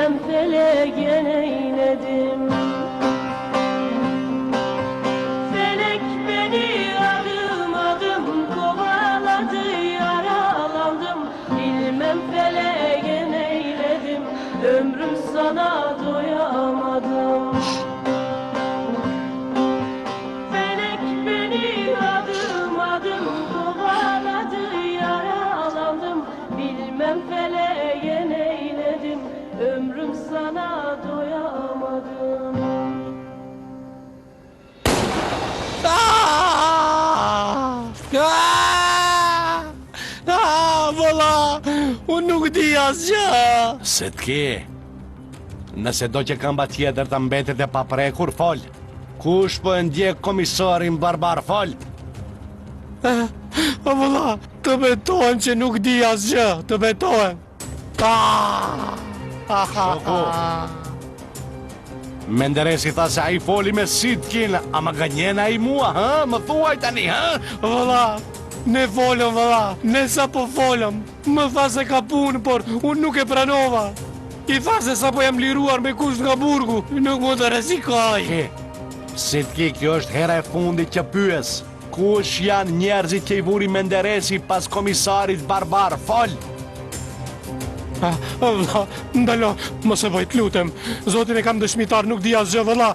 Bilmem felege neyledim. Felek beni adım adım kovaladı, yaralandım. Bilmem felege neyledim, ömrüm sana doyamadım. Felek beni adım adım kovaladı, yaralandım. Bilmem feleğe neyledim, ömrüm sana doyamadım. Valla, unë nuk di asgjë. Se t'ke, nëse do që këmba tjetër të mbetet e paprekur, fol. Kush po e ndjek komisarin barbar, fol. Valla, të betohem që nuk di asgjë, të betohem. Shoku, Menderesi tha se a i foli me Sitkin, a më gënjena i mua, ha? Më thuaj tani, ha? Valla, ne folëm, valla, ne sa po folëm. Më tha se ka punë, por unë nuk e pranova. I tha se sa po jam liruar me kusht nga burgu, nuk mund të rezikoj. Sitki, kjo është hera e fundit që pyes. Kush janë njerëzit që i vuri Menderesi pas komisarit barbar, fol. Valla, ndalo, mos e vojt, lutem. Zotin e kam dëshmitar, nuk di asgjë, valla.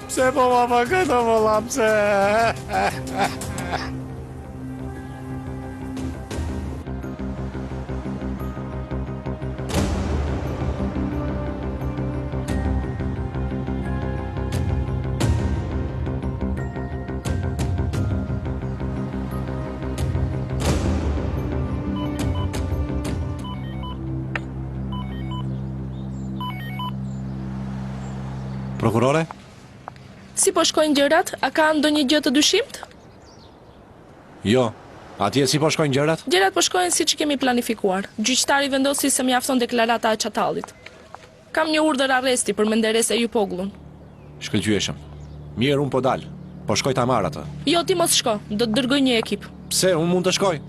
Pse po ma pa këtë, valla, pse? Prokurore? Si po shkojnë gjërat? A ka ndonjë gjë të dyshimt? Jo. Atje si po shkojnë gjërat? Gjërat po shkojnë siç kemi planifikuar. Gjyqtari vendosi se mjafton deklarata e Çatallit. Kam një urdhër arresti për Menderes Eyüpoğlu'n. Shkëlqyeshëm. Mirë, unë po dal. Po shkoj ta marr atë. Jo, ti mos shko. Do të dërgoj një ekip. Pse, unë mund të shkoj?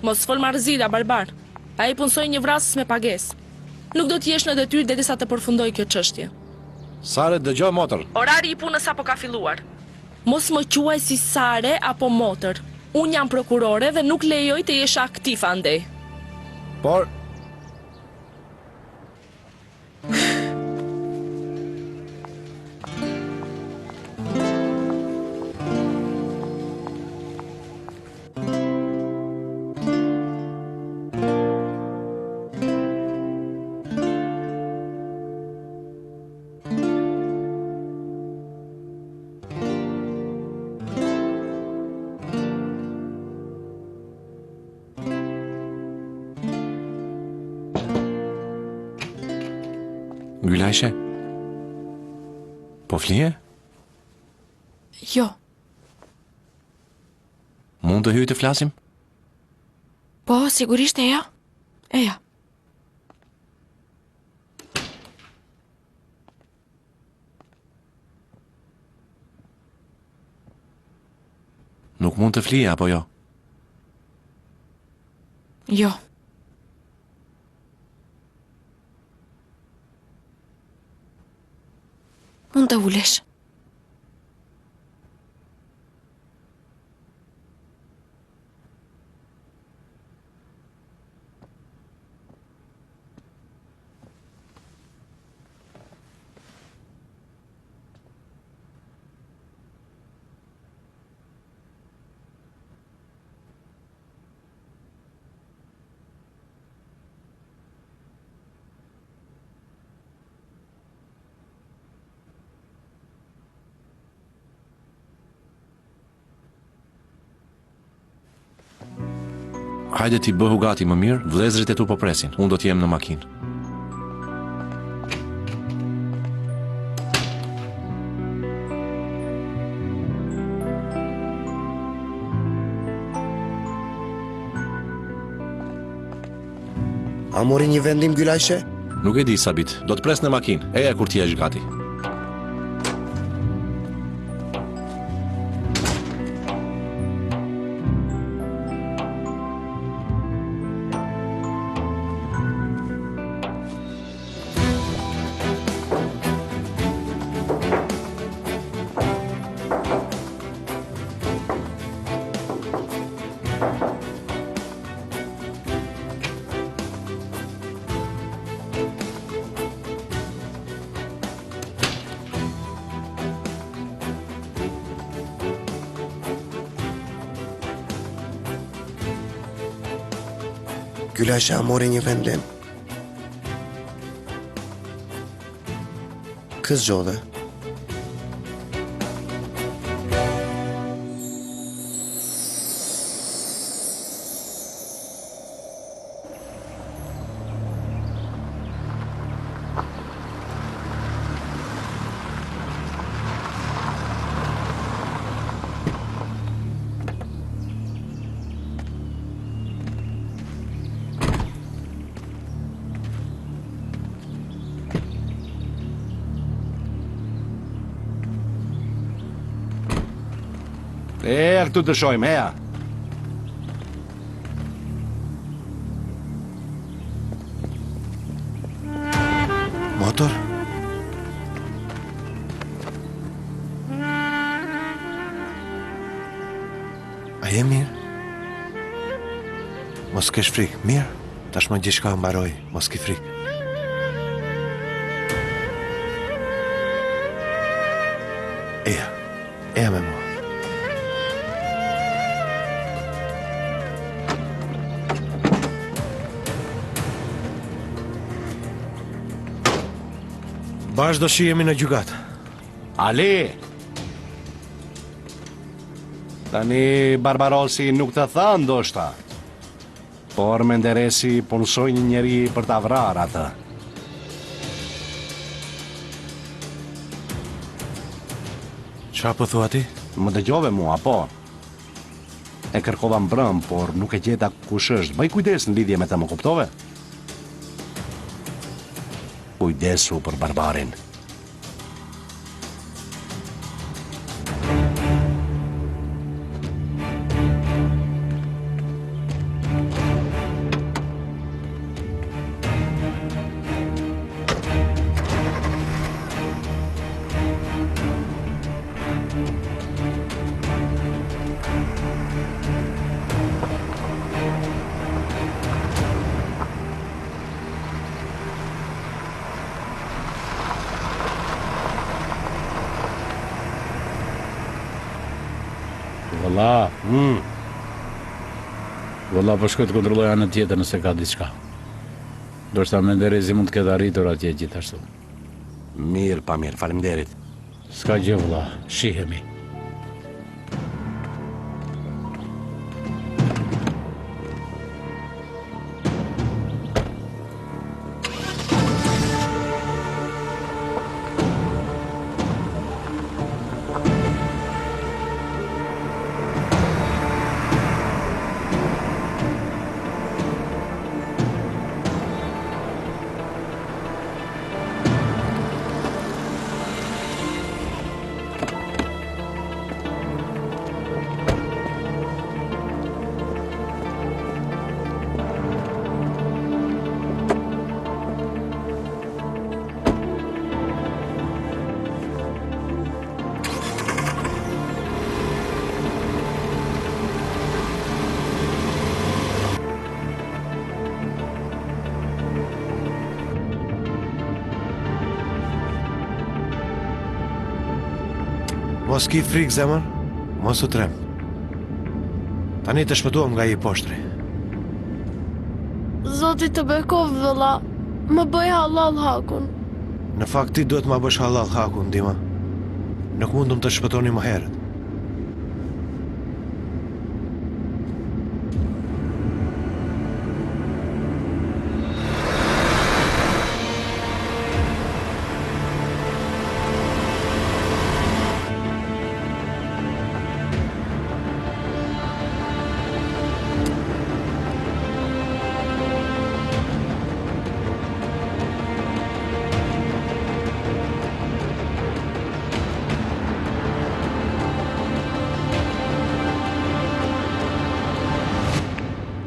Mos fol marrëzira, barbar. Ai punsoi një vrasës me pagesë. Nuk do të jesh në detyrë derisa të përfundoj kjo çështje. Sare, dëgjoj motër. Orari i punës apo ka filluar. Mos më quaj si Sare apo motër. Unë jam prokurore dhe nuk lejoj të jesh aktiv andej. Por... Gülayşe? Po flije? Jo. Mund të hyj të flasim? Po, sigurisht e ja. E ja. Nuk mund të flije, apo jo? Jo. Mund të ulesh. Hajde ti bëhu gati më mirë, vëllezërit e tu po presin. Unë do t'jem në makinë. A mori një vendim Gülayşe? Nuk e di, Sabit. Do të pres në makinë. Eja kur ti jesh gati. Gülaşa mori një vendim. Kız gjodhe. Këtu të shojmë, eja. Motor? A je mirë? Mos kesh frikë, mirë? Tashmë gjithçka mbaroj, mos ke frikë. Eja me mua. Bashkë do shihemi në gjykat. Ali! Tani Barbarosi nuk të tha ndoshta, por Menderesi punësoj një njeri për ta vrarë atë. Qa po thua ti? Më dëgjove mua, po. E kërkova mbrëm, por nuk e gjeta kush është. Bëj kujdes në lidhje me të, më kuptove? Kujdesu për barbarin. Valla po shkoj të kontrolloj anën tjetër nëse ka diçka. Ndoshta Menderezi mund të ketë arritur atje gjithashtu. Mirë, pa mirë, faleminderit. S'ka gjë valla, shihemi. Mos ki frikë, zemër, mos u trem. Tani të shpëtuam nga i poshtri. Zoti të bekov, vëlla, më bëj halal hakun. Në fakt ti duhet ma bësh halal hakun, Dima. Nuk mundum të shpëtoni më herët.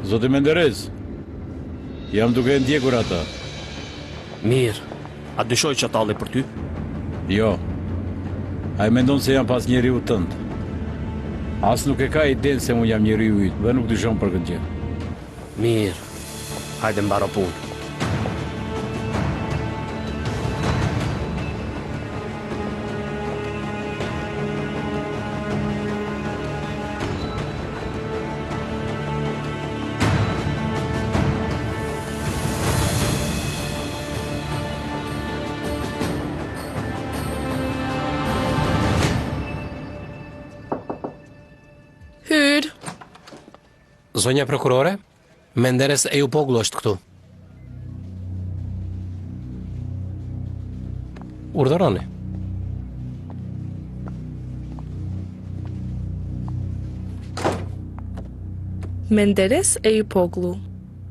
Zoti Menderez, jam duke ndjekur ata. Mirë, a dyshoj që atalli për ty? Jo, a e mendon se jam pas njeriu tënd. As nuk e ka idenë se unë jam njeriu yt dhe nuk dyshon për këtë gjë. Mirë, hajde mbaro punë. Zonja prokurore, Menderes Eupoglu është këtu. Urdhëroni. Menderes Eupoglu.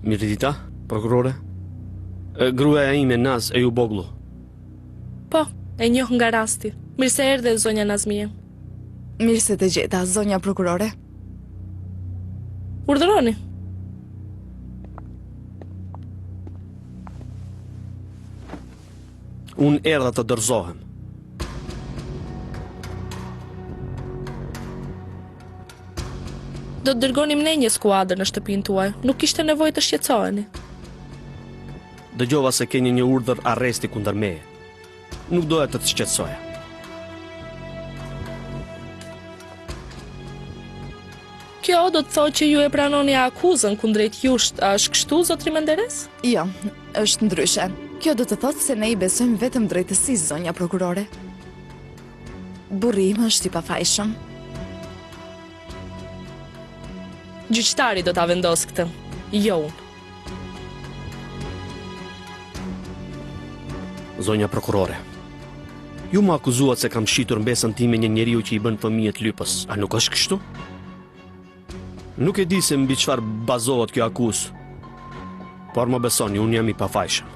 Mirëdita, prokurore. Gruaja ime Naz Eupoglu. Po, e njoh nga rasti. Mirë se erdhe zonja Nazmije. Mirë se të gjeta, zonja prokurore. Urdhëroni. Unë erdha të dorëzohem. Do të dërgonim ne një skuadër në shtëpinë tuaj. Nuk kishte nevojë të shqetësoheni. Dëgjova se keni një urdhër arresti kundër meje. Nuk doja të të shqetësoja. Kjo do të thotë që ju e pranoni akuzën kundrejt jush, a është kështu, zotri Menderes? Jo, është ndryshe. Kjo do të thotë se ne i besojmë vetëm drejtësisë, zonja prokurore. Burri im është i pafajshëm. Gjyqtari do ta vendos këtë, jo unë. Zonja prokurore, ju më akuzuat se kam shitur mbesën time një njeriu që i bën fëmijët lypës. A nuk është kështu? Nuk e di se mbi çfarë bazohet kjo akuzë. Por më besoni, unë jam i pafajshëm.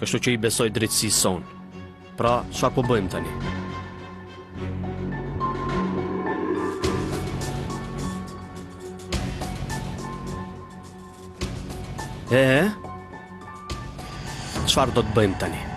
Kështu që i besoj drejtësisë son. Pra, çfarë po bëjmë tani? Çfarë do të bëjmë tani?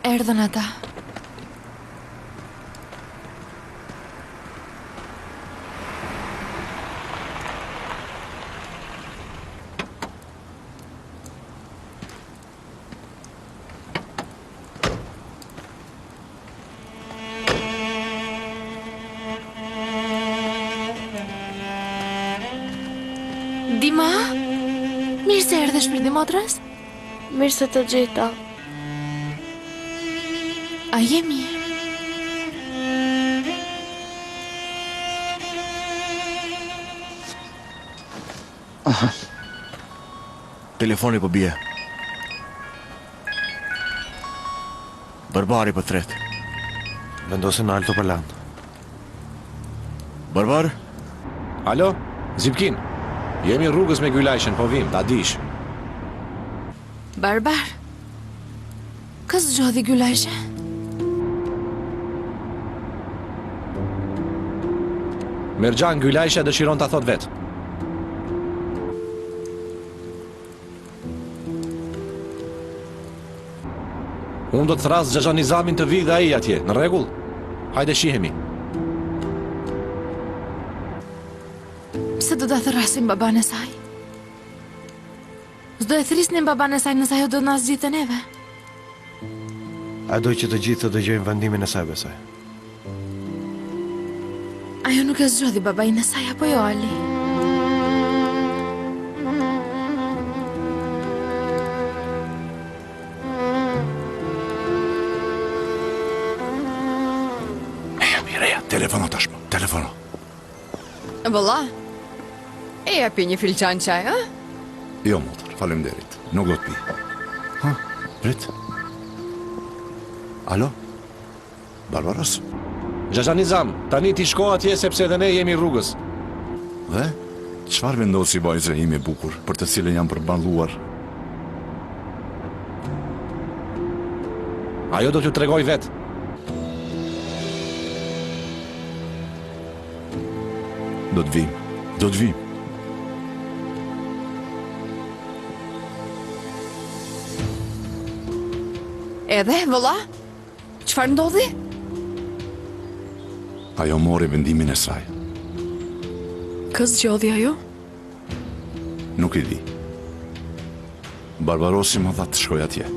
Erdhën ata. Dima? Mirë se erdhe shpirti motrës? Mirë se të gjeta. A je mirë? Telefoni po bie. Barbari po tret. Vendosen në alto palan. Barbar? Alo, Zipkin. Jemi rrugës me Gylajshen, po vim, ta dish. Barbar. Kës zgjodhi Gylajshe? Mergjan Gylajshe dëshiron ta thot vetë. Unë do të thras Xhaxha Nizamin të vi dhe ai atje, në rregull? Hajde shihemi. Pse do ta thrasim baban e saj? S'do e thrisnin baban e saj nëse ajo do na zgjidhte neve. A doj që të gjithë të dëgjojnë vendimin e saj, besoj. Ajo nuk e zgjodhi babain e saj, apo jo, Ali? Mireja, telefono tashmë, telefono. Vëlla, e japi një filçan çaj, a? Jo, motër, faleminderit. Nuk do të pi. Ha, prit. Alo? Barbaros? Xhaxha Nizam, tani ti shko atje sepse edhe ne jemi rrugës. Dhe? Çfarë vendosi vajza ime e bukur, për të cilën jam përballuar? Ajo do t'ju tregoj vetë. Do të vim, do të vim. Edhe, vëlla? Çfarë ndodhi? Ajo mori vendimin e saj. Kë zgjodhi ajo? Nuk i di. Barbarosi më dha të shkoj atje.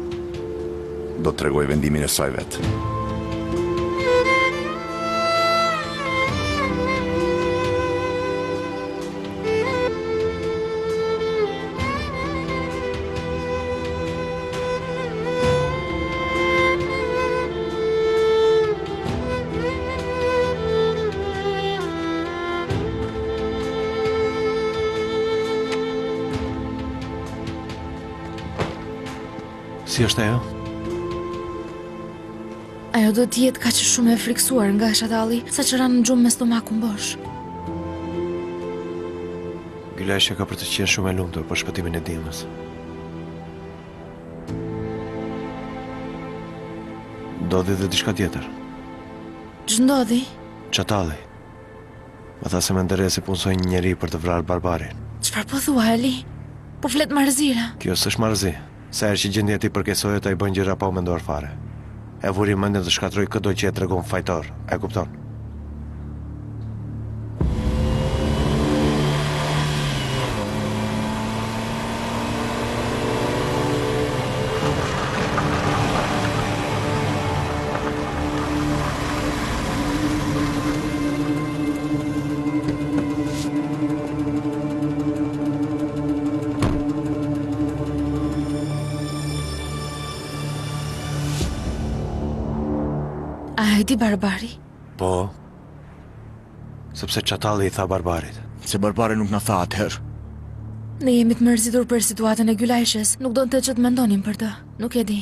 Do të tregoj vendimin e saj vetë. Si është ajo? Ajo do t'jetë kaq shumë e friksuar nga shatali, sa që ranë në gjumë me stomakun bosh. Gyleshja ka për të qenë shumë e lumtur për shpëtimin e Dimës. Ndodhi dhe diçka tjetër. Ç'ndodhi? Çatalli. Më tha se Menderesi punsoi një njeri për të vrarë barbarin. Çfarë po thua, Ali? Po flet marzira. Kjo s'është marrëzi. Sa herë që gjendja e tij përkeqësohet, ai bën gjëra pa u menduar fare. E vuri mendjen të shkatroj çdo që e tregon fajtor. E kupton? A e di Barbari? Po. Sepse Çatalli i tha Barbarit. Se Barbari nuk na tha atëherë. Ne jemi të mërzitur për situatën e Gylajshes. Nuk do të që të mendonim për të. Nuk e di.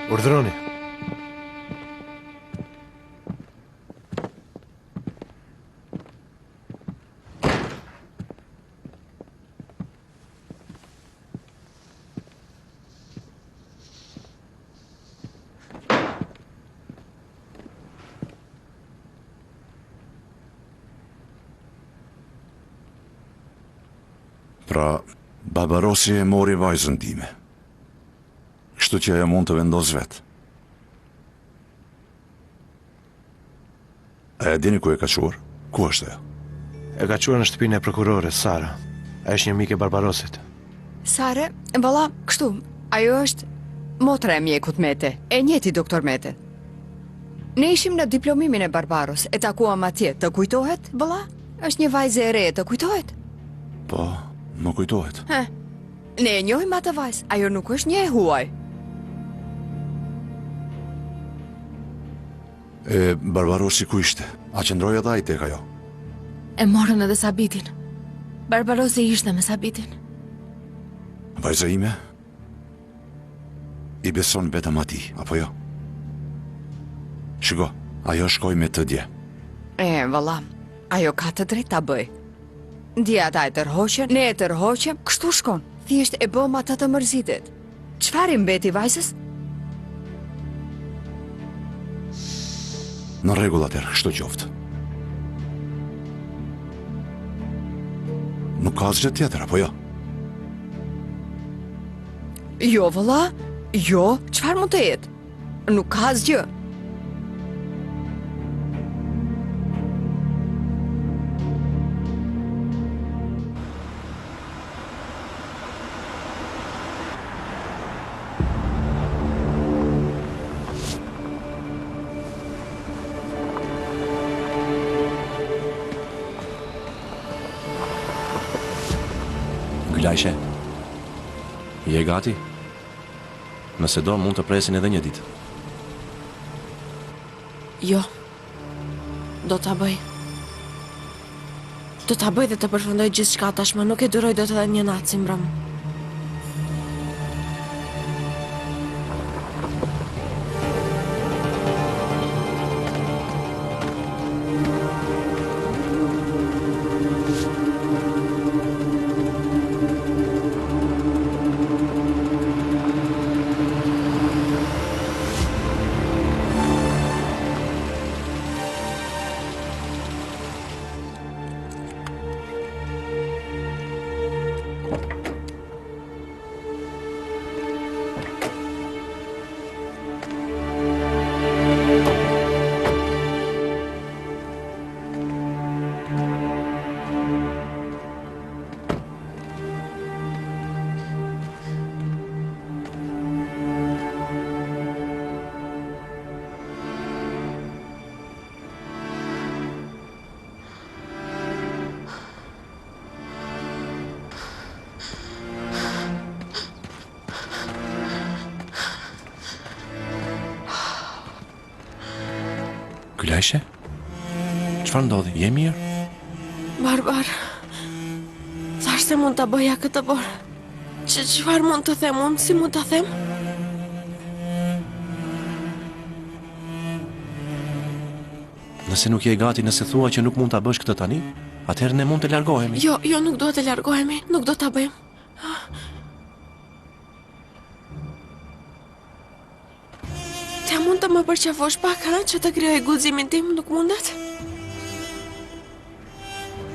Urdhëroni. Pra, Barbarosi e mori vajzën time. Kështu që ajo mund të vendos vetë. A e dini ku e ka quar? Ku është ajo? E ka quar në shtëpinë e prokurores, Sara. A është një mik e Barbarosit. Sare, valla, kështu, ajo është motra e mjekut Mete, e njëti doktor Mete. Ne ishim në diplomimin e Barbaros, e takuam atje, të kujtohet, valla? Është një vajzë e re, të kujtohet? Po, më kujtohet. Ne e njohim atë vajzë, ajo nuk është një e huaj. E Barbarosi ku ishte? A qëndroi edhe ai tek ajo? E morën edhe Sabitin. Barbarosi ishte me Sabitin. Vajza ime? I beson vetëm atij, apo jo? Shiko, ajo shkoi me të dje. Valla, ajo ka të drejtë ta bëj. Ndje ata e tërhoqen, ne e tërhoqem, kështu shkon. Thjesht e bëm ata të mërzitet. Çfarë i mbeti vajzës? Në rregull atëherë, kështu qoftë. Nuk ka asgjë tjetër, apo jo? Jo, valla, jo, çfarë mund të jetë? Nuk ka asgjë. Gylajshe, je gati? Nëse do, mund të presin edhe një ditë. Jo. Do ta bëj. Do ta bëj dhe të përfundoj gjithçka tashmë, nuk e duroj dot edhe një natë si mbrëm. Gylajshe? Çfarë ndodhi? Je mirë? Barbar, thash se mund ta bëja këtë borë. Çfarë mund të them unë, si mund ta them? Nëse nuk je gati, nëse thua që nuk mund ta bësh këtë tani, atëherë ne mund të largohemi. Jo, nuk do të largohemi, nuk do ta bëjmë. Te mund të më përqafosh pak, që të krijoj guximin tim, nuk mundet?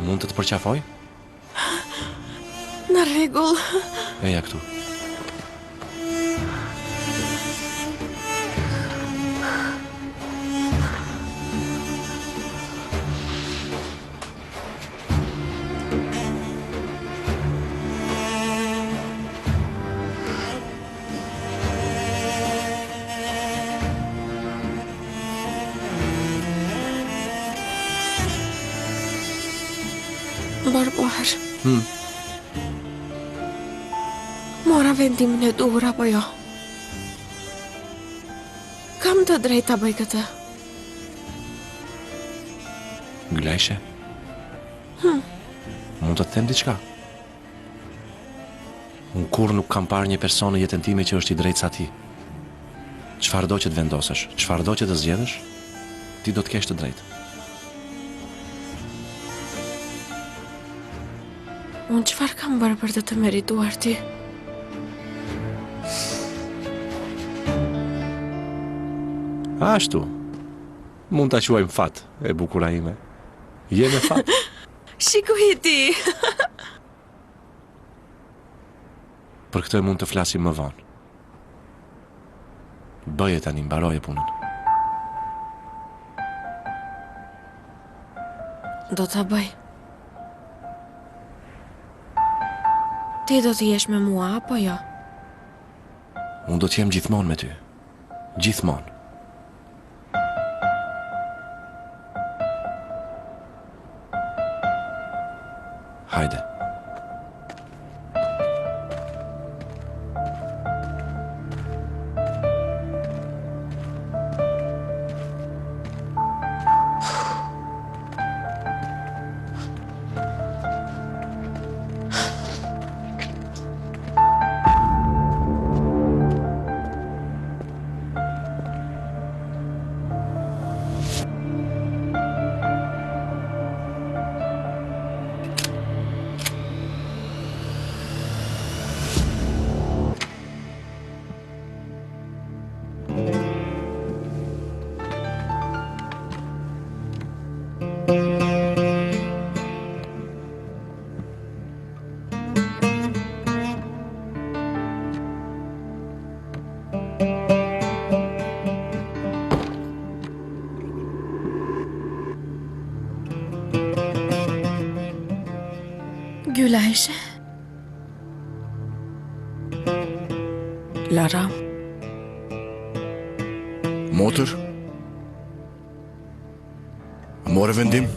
Mund të të përqafoj? Në rregull. Eja këtu. Barbar. Mora vendimin e duhur apo jo? Kam të drejtë ta bëj këtë. Gylajshe? Mund të të them diçka? Unë kur nuk kam parë një person në jetën time që është i drejtë sa ti. Çfarë do që të vendosësh, çfarë do që të zgjedhësh, ti do të kesh të drejtë. Unë çfarë kam bërë për të të merituar ti? Ashtu. Mund ta quajmë fat, e bukura ime. Je me fat. Shikoj ti. Për këtë mund të flasim më vonë. Bëje tani, mbaroje punën. Do ta bëj. Ti do të jesh me mua, apo jo? Unë do t'jem gjithmonë me ty. Gjithmonë. Hajde. Gülayşe. Lara. Motër? A more vendim?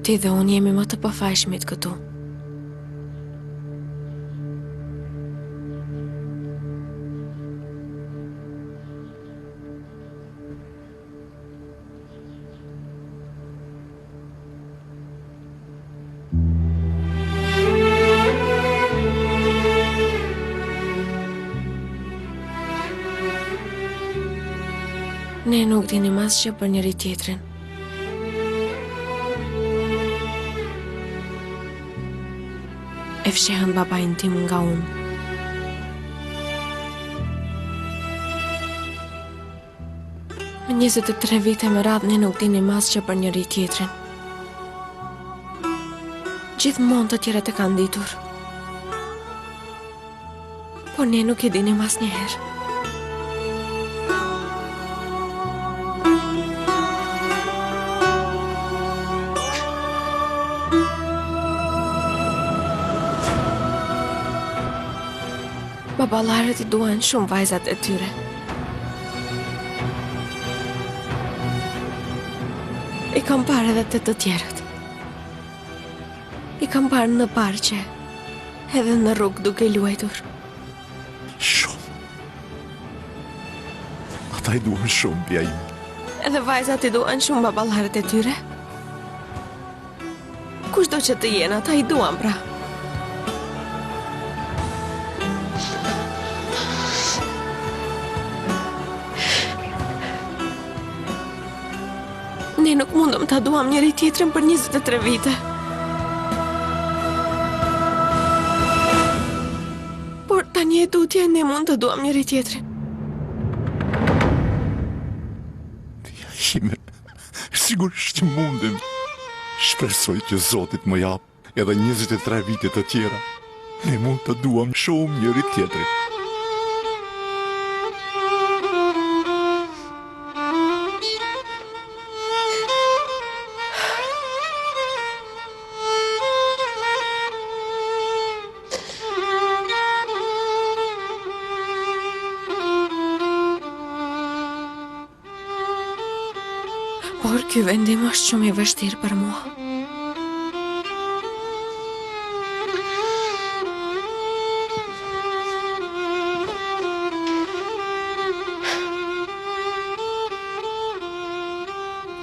Ti dhe unë jemi më të pafajshmit këtu. Ne nuk dinim asgjë për njëri tjetrin. E fshehën babain tim nga unë. Në 23 vite më radhë ne nuk dinim asgjë për njëri tjetrin. Gjithmonë të tjerët e kanë ditur. Por ne nuk e dinim asnjëherë. Babalarët I duan shumë vajzat e tyre. I kam parë edhe të tjerët. I kam parë në parqe, edhe në rrugë duke luajtur. Shumë. Ata I duan shumë, bia im. Edhe vajzat I duan shumë babalarët e tyre. Kushdo që të jenë, ata I duan pra. Ne nuk mundëm ta duam njëri tjetrin për 23 vite. Por tani e tutje ne mund të duam njëri tjetrin. Ime, sigurisht që mundem. Shpresoj që Zotit më jap edhe 23 vite të tjera. Ne mund të duam shumë njëri tjetrin. Por ky vendim është shumë I vështirë për mua.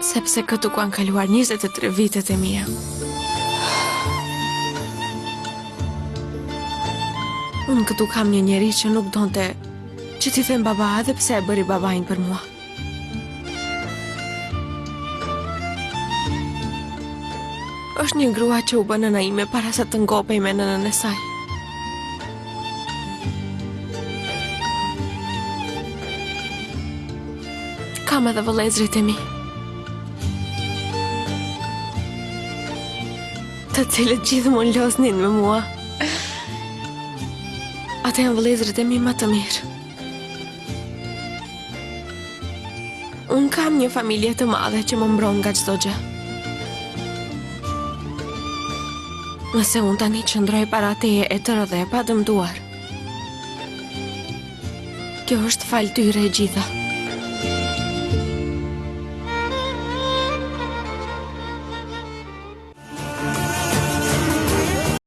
Sepse këtu ku kanë kaluar 23 vitet e mia. Unë këtu kam një njeri që nuk donte që t'i them baba edhe pse e bëri babain për mua. Është një grua që u bë nëna ime para se të ngopej me nënën e saj. Kam edhe vëllezërit e mi, të cilët gjithmonë loznin me mua. Ata janë vëllezërit e mi më të mirë. Unë kam një familje të madhe që më mbron nga çdo gjë. Nëse unë tani qëndroj para teje e tërë dhe e pa dëmtuar, kjo është falë tyre e gjitha.